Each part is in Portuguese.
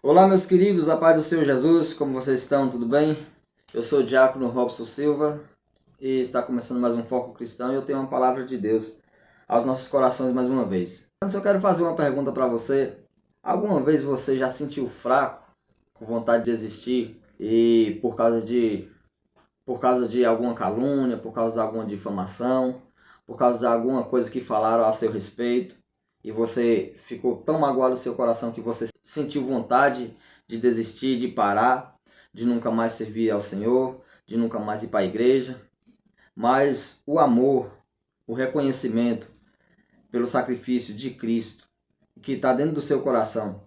Olá, meus queridos, a paz do Senhor Jesus, como vocês estão? Tudo bem? Eu sou o diácono Robson Silva e está começando mais um Foco Cristão e eu tenho uma palavra de Deus aos nossos corações mais uma vez. Antes eu quero fazer uma pergunta para você. Alguma vez você já sentiu fraco, com vontade de desistir e por causa de alguma calúnia, por causa de alguma difamação, por causa de alguma coisa que falaram a seu respeito? E você ficou tão magoado no seu coração que você sentiu vontade de desistir, de parar, de nunca mais servir ao Senhor, de nunca mais ir para a igreja. Mas o amor, o reconhecimento pelo sacrifício de Cristo que está dentro do seu coração,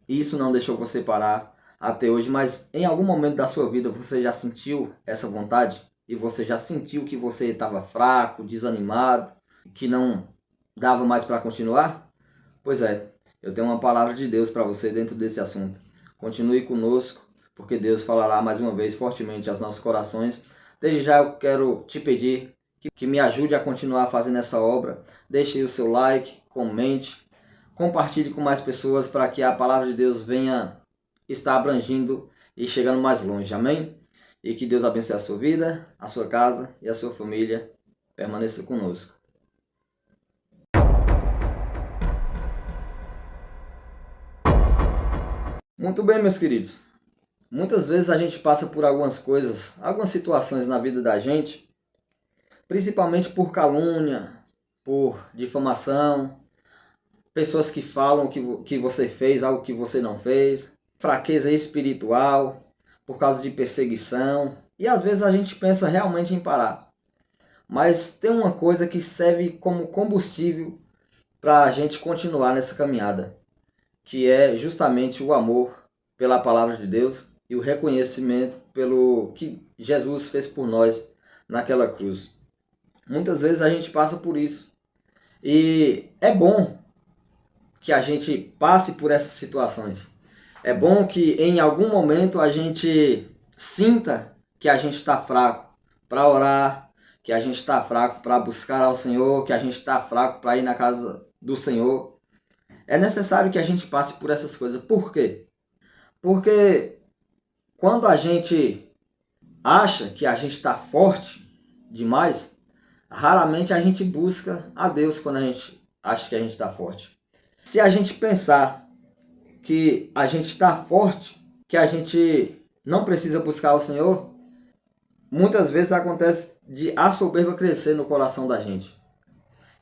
isso não deixou você parar até hoje. Mas em algum momento da sua vida você já sentiu essa vontade? E você já sentiu que você estava fraco, desanimado, que não dava mais para continuar? Pois é, eu tenho uma palavra de Deus para você dentro desse assunto. Continue conosco, porque Deus falará mais uma vez fortemente aos nossos corações. Desde já eu quero te pedir que me ajude a continuar fazendo essa obra. Deixe aí o seu like, comente, compartilhe com mais pessoas para que a palavra de Deus venha estar abrangindo e chegando mais longe. Amém? E que Deus abençoe a sua vida, a sua casa e a sua família. Permaneça conosco. Muito bem, meus queridos. Muitas vezes a gente passa por algumas coisas, algumas situações na vida da gente, principalmente por calúnia, por difamação, pessoas que falam que você fez algo que você não fez, fraqueza espiritual, por causa de perseguição. E às vezes a gente pensa realmente em parar. Mas tem uma coisa que serve como combustível para a gente continuar nessa caminhada, que é justamente o amor pela palavra de Deus e o reconhecimento pelo que Jesus fez por nós naquela cruz. Muitas vezes a gente passa por isso. E é bom que a gente passe por essas situações. É bom que em algum momento a gente sinta que a gente está fraco para orar, que a gente está fraco para buscar ao Senhor, que a gente está fraco para ir na casa do Senhor. É necessário que a gente passe por essas coisas. Por quê? Porque quando a gente acha que a gente está forte demais, raramente a gente busca a Deus quando a gente acha que a gente está forte. Se a gente pensar que a gente está forte, que a gente não precisa buscar o Senhor, muitas vezes acontece de a soberba crescer no coração da gente.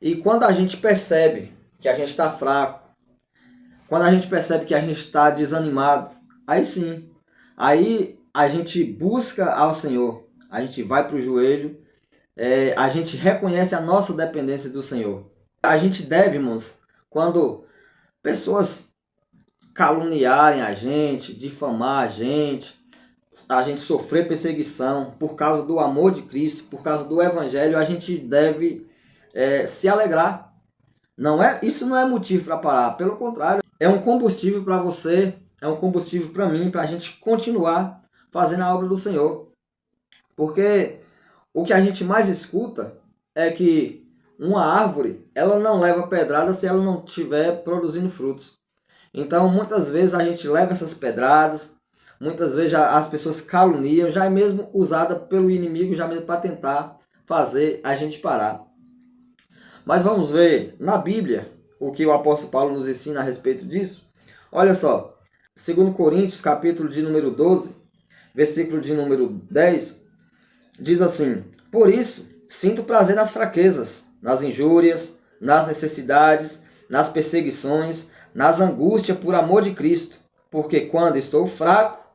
E quando a gente percebe que a gente está fraco, quando a gente percebe que a gente está desanimado, aí sim, aí a gente busca ao Senhor, a gente vai para o joelho, a gente reconhece a nossa dependência do Senhor. A gente deve, irmãos, quando pessoas caluniarem a gente, difamar a gente sofrer perseguição por causa do amor de Cristo, por causa do Evangelho, a gente deve se alegrar. Isso não é motivo para parar, pelo contrário, é um combustível para você, é um combustível para mim, para a gente continuar fazendo a obra do Senhor. Porque o que a gente mais escuta é que uma árvore, ela não leva pedrada se ela não estiver produzindo frutos. Então, muitas vezes a gente leva essas pedradas, muitas vezes as pessoas caluniam, já é mesmo usada pelo inimigo, já mesmo para tentar fazer a gente parar. Mas vamos ver na Bíblia o que o apóstolo Paulo nos ensina a respeito disso. Olha só, 2 Coríntios, capítulo de número 12, versículo de número 10, diz assim: por isso, sinto prazer nas fraquezas, nas injúrias, nas necessidades, nas perseguições, nas angústias por amor de Cristo, porque quando estou fraco,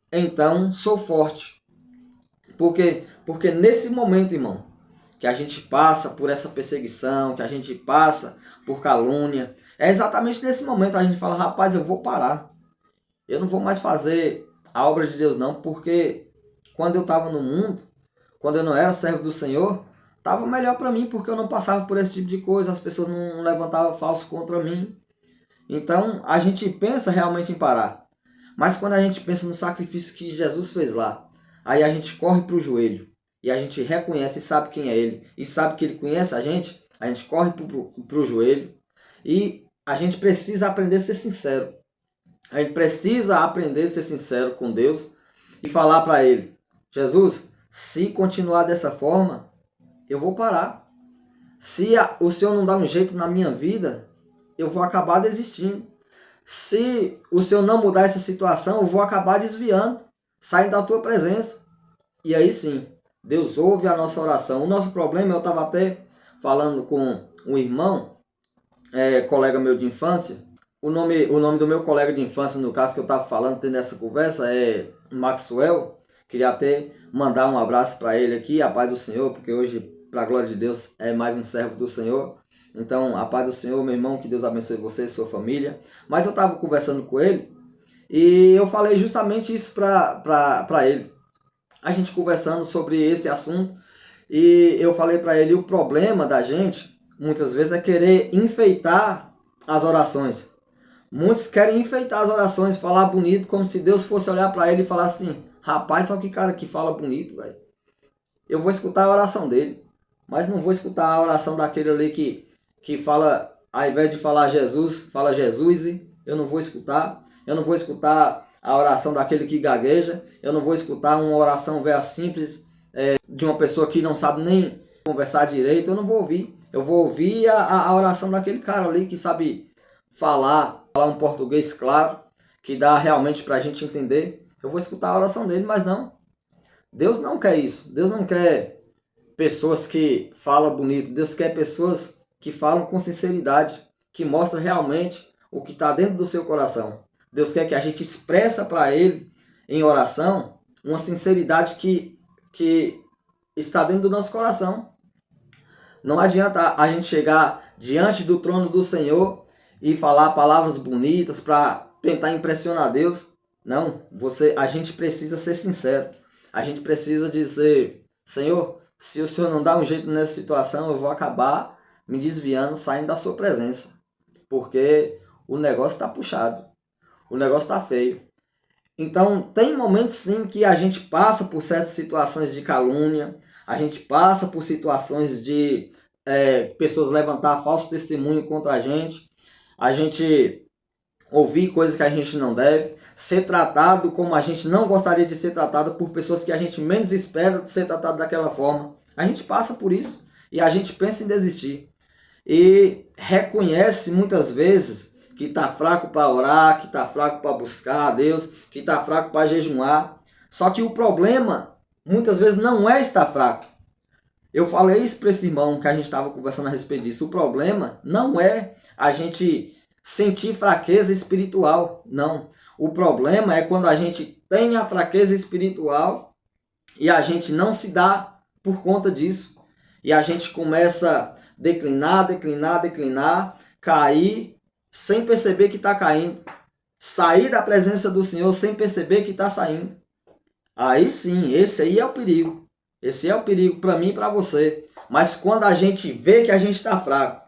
então sou forte. Porque nesse momento, irmão, que a gente passa por essa perseguição, que a gente passa por calúnia, é exatamente nesse momento que a gente fala: rapaz, eu vou parar. Eu não vou mais fazer a obra de Deus não, porque quando eu estava no mundo, quando eu não era servo do Senhor, estava melhor para mim, porque eu não passava por esse tipo de coisa, as pessoas não levantavam falso contra mim. Então a gente pensa realmente em parar. Mas quando a gente pensa no sacrifício que Jesus fez lá, aí a gente corre para o joelho e a gente reconhece e sabe quem é Ele, e sabe que Ele conhece a gente corre para o joelho e a gente precisa aprender a ser sincero. A gente precisa aprender a ser sincero com Deus e falar para Ele: Jesus, se continuar dessa forma, eu vou parar. Se o Senhor não dá um jeito na minha vida, eu vou acabar desistindo. Se o Senhor não mudar essa situação, eu vou acabar desviando, saindo da tua presença. E aí sim, Deus ouve a nossa oração. O nosso problema, eu estava até falando com um irmão, colega meu de infância. O nome do meu colega de infância, no caso que eu estava falando, tendo essa conversa, é Maxwell. Queria até mandar um abraço para ele aqui, a paz do Senhor, porque hoje, para a glória de Deus, é mais um servo do Senhor. Então, a paz do Senhor, meu irmão, que Deus abençoe você e sua família. Mas eu estava conversando com ele e eu falei justamente isso para ele. A gente conversando sobre esse assunto e eu falei para ele: o problema da gente, muitas vezes, é querer enfeitar as orações. Muitos querem enfeitar as orações, falar bonito, como se Deus fosse olhar para ele e falar assim: rapaz, só que cara que fala bonito, velho. Eu vou escutar a oração dele, mas não vou escutar a oração daquele ali que fala, ao invés de falar Jesus, fala Jesus. Eu não vou escutar. Eu não vou escutar a oração daquele que gagueja. Eu não vou escutar uma oração velha simples de uma pessoa que não sabe nem conversar direito. Eu não vou ouvir. Eu vou ouvir a oração daquele cara ali que sabe falar um português claro, que dá realmente para a gente entender. Eu vou escutar a oração dele, mas não. Deus não quer isso. Deus não quer pessoas que falam bonito. Deus quer pessoas que falam com sinceridade, que mostram realmente o que está dentro do seu coração. Deus quer que a gente expressa para Ele, em oração, uma sinceridade que está dentro do nosso coração. Não adianta a gente chegar diante do trono do Senhor e falar palavras bonitas para tentar impressionar Deus. Não, a gente precisa ser sincero. A gente precisa dizer: Senhor, se o Senhor não dá um jeito nessa situação, eu vou acabar me desviando, saindo da sua presença. Porque o negócio está puxado. O negócio está feio. Então, tem momentos sim que a gente passa por certas situações de calúnia. A gente passa por situações de pessoas levantar falso testemunho contra a gente. A gente ouvir coisas que a gente não deve, ser tratado como a gente não gostaria de ser tratado por pessoas que a gente menos espera de ser tratado daquela forma. A gente passa por isso e a gente pensa em desistir. E reconhece muitas vezes que está fraco para orar, que está fraco para buscar a Deus, que está fraco para jejuar. Só que o problema muitas vezes não é estar fraco. Eu falei isso para esse irmão que a gente estava conversando a respeito disso. O problema não é a gente sentir fraqueza espiritual, não. O problema é quando a gente tem a fraqueza espiritual e a gente não se dá por conta disso. E a gente começa a declinar, cair sem perceber que está caindo. Sair da presença do Senhor sem perceber que está saindo. Aí sim, esse aí é o perigo. Esse é o perigo para mim e para você. Mas quando a gente vê que a gente está fraco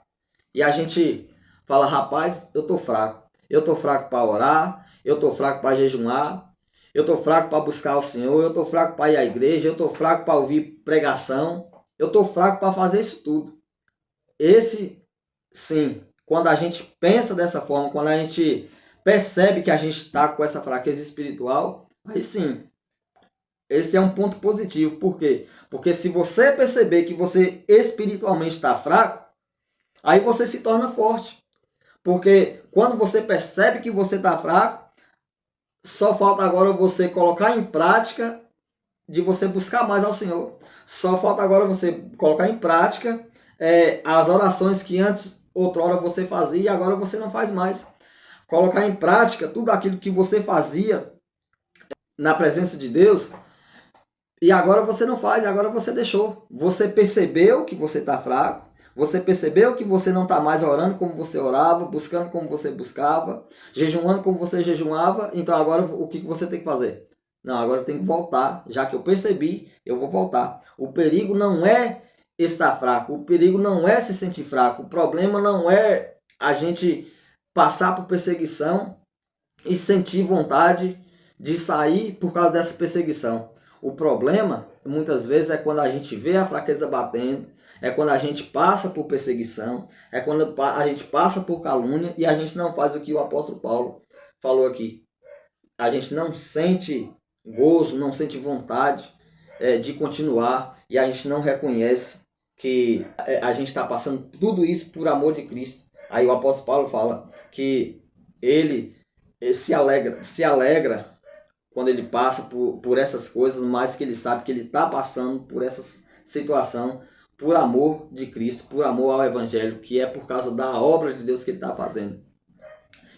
e a gente fala: rapaz, eu tô fraco. Eu tô fraco para orar, eu tô fraco para jejuar, eu tô fraco para buscar o Senhor, eu tô fraco para ir à igreja, eu tô fraco para ouvir pregação, eu tô fraco para fazer isso tudo. Esse, sim, quando a gente pensa dessa forma, quando a gente percebe que a gente está com essa fraqueza espiritual, aí sim, esse é um ponto positivo. Por quê? Porque se você perceber que você espiritualmente está fraco, aí você se torna forte. Porque quando você percebe que você está fraco, só falta agora você colocar em prática de você buscar mais ao Senhor. Só falta agora você colocar em prática as orações que antes, outrora, você fazia e agora você não faz mais. Colocar em prática tudo aquilo que você fazia na presença de Deus e agora você não faz, agora você deixou. Você percebeu que você está fraco. Você percebeu que você não está mais orando como você orava, buscando como você buscava, jejuando como você jejuava. Então agora o que você tem que fazer? Não, agora eu tenho que voltar. Já que eu percebi, eu vou voltar. O perigo não é estar fraco. O perigo não é se sentir fraco. O problema não é a gente passar por perseguição e sentir vontade de sair por causa dessa perseguição. O problema, muitas vezes, é quando a gente vê a fraqueza batendo, é quando a gente passa por perseguição, é quando a gente passa por calúnia e a gente não faz o que o apóstolo Paulo falou aqui. A gente não sente gozo, não sente vontade de continuar, e a gente não reconhece que a gente está passando tudo isso por amor de Cristo. Aí o apóstolo Paulo fala que ele se alegra quando ele passa por essas coisas, mas que ele sabe que ele está passando por essa situação por amor de Cristo, por amor ao Evangelho, que é por causa da obra de Deus que ele está fazendo.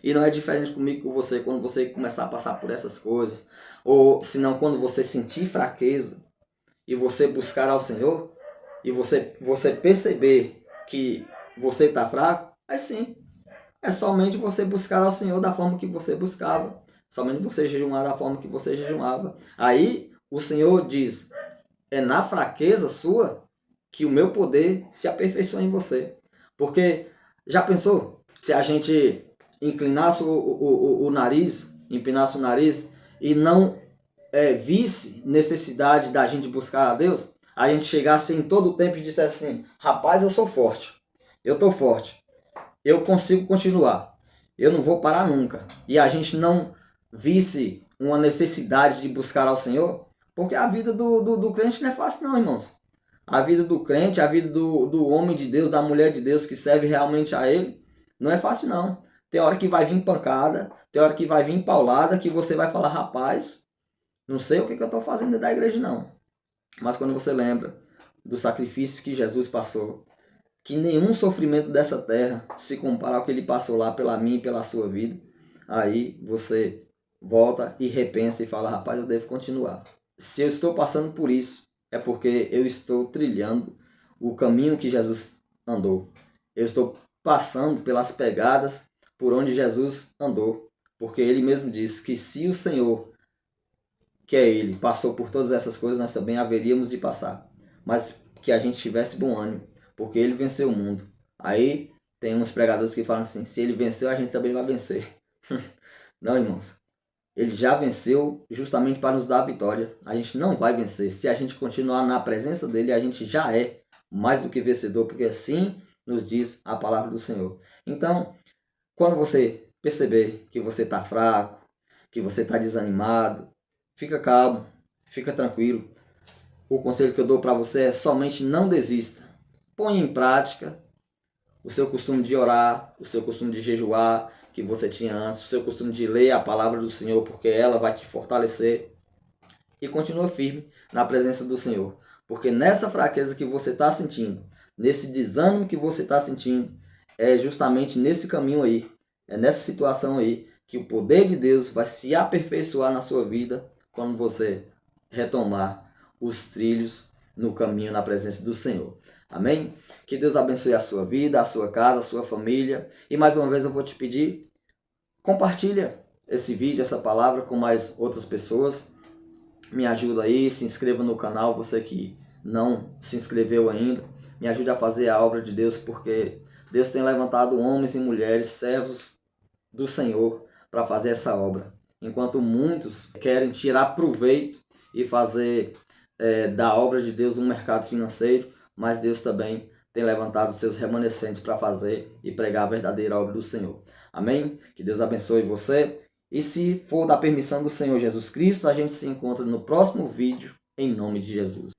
E não é diferente comigo com você, quando você começar a passar por essas coisas, ou se não, quando você sentir fraqueza e você buscar ao Senhor, e você perceber que você está fraco, aí sim, é somente você buscar ao Senhor da forma que você buscava, somente você jejuar da forma que você jejuava. Aí o Senhor diz, é na fraqueza sua que o meu poder se aperfeiçoa em você. Porque, já pensou, se a gente inclinasse o nariz, empinasse o nariz e não visse necessidade da gente buscar a Deus, a gente chegasse em todo o tempo e dissesse assim, rapaz, eu sou forte, eu tô forte, eu consigo continuar, eu não vou parar nunca. E a gente não visse uma necessidade de buscar ao Senhor, porque a vida do crente não é fácil não, irmãos. A vida do crente, a vida do homem de Deus, da mulher de Deus que serve realmente a Ele, não é fácil não. Tem hora que vai vir pancada, tem hora que vai vir paulada, que você vai falar, rapaz, não sei o que eu estou fazendo da igreja não. Mas quando você lembra do sacrifício que Jesus passou, que nenhum sofrimento dessa terra se compara ao que ele passou lá pela minha e pela sua vida, aí você volta e repensa e fala, rapaz, eu devo continuar. Se eu estou passando por isso, é porque eu estou trilhando o caminho que Jesus andou. Eu estou passando pelas pegadas por onde Jesus andou. Porque ele mesmo disse que se o Senhor, que é ele, passou por todas essas coisas, nós também haveríamos de passar. Mas que a gente tivesse bom ânimo, porque ele venceu o mundo. Aí tem uns pregadores que falam assim, se ele venceu, a gente também vai vencer. Não, irmãos. Ele já venceu justamente para nos dar a vitória. A gente não vai vencer. Se a gente continuar na presença dele, a gente já é mais do que vencedor, porque assim nos diz a palavra do Senhor. Então, quando você perceber que você está fraco, que você está desanimado, fica calmo, fica tranquilo. O conselho que eu dou para você é somente não desista. Ponha em prática o seu costume de orar, o seu costume de jejuar, que você tinha antes, o seu costume de ler a palavra do Senhor, porque ela vai te fortalecer. E continua firme na presença do Senhor. Porque nessa fraqueza que você está sentindo, nesse desânimo que você está sentindo, é justamente nesse caminho aí, é nessa situação aí, que o poder de Deus vai se aperfeiçoar na sua vida quando você retomar os trilhos no caminho na presença do Senhor. Amém? Que Deus abençoe a sua vida, a sua casa, a sua família. E mais uma vez eu vou te pedir, compartilha esse vídeo, essa palavra com mais outras pessoas. Me ajuda aí, se inscreva no canal, você que não se inscreveu ainda. Me ajude a fazer a obra de Deus, porque Deus tem levantado homens e mulheres, servos do Senhor, para fazer essa obra. Enquanto muitos querem tirar proveito e fazer da obra de Deus um mercado financeiro, mas Deus também tem levantado seus remanescentes para fazer e pregar a verdadeira obra do Senhor. Amém? Que Deus abençoe você. E se for da permissão do Senhor Jesus Cristo, a gente se encontra no próximo vídeo, em nome de Jesus.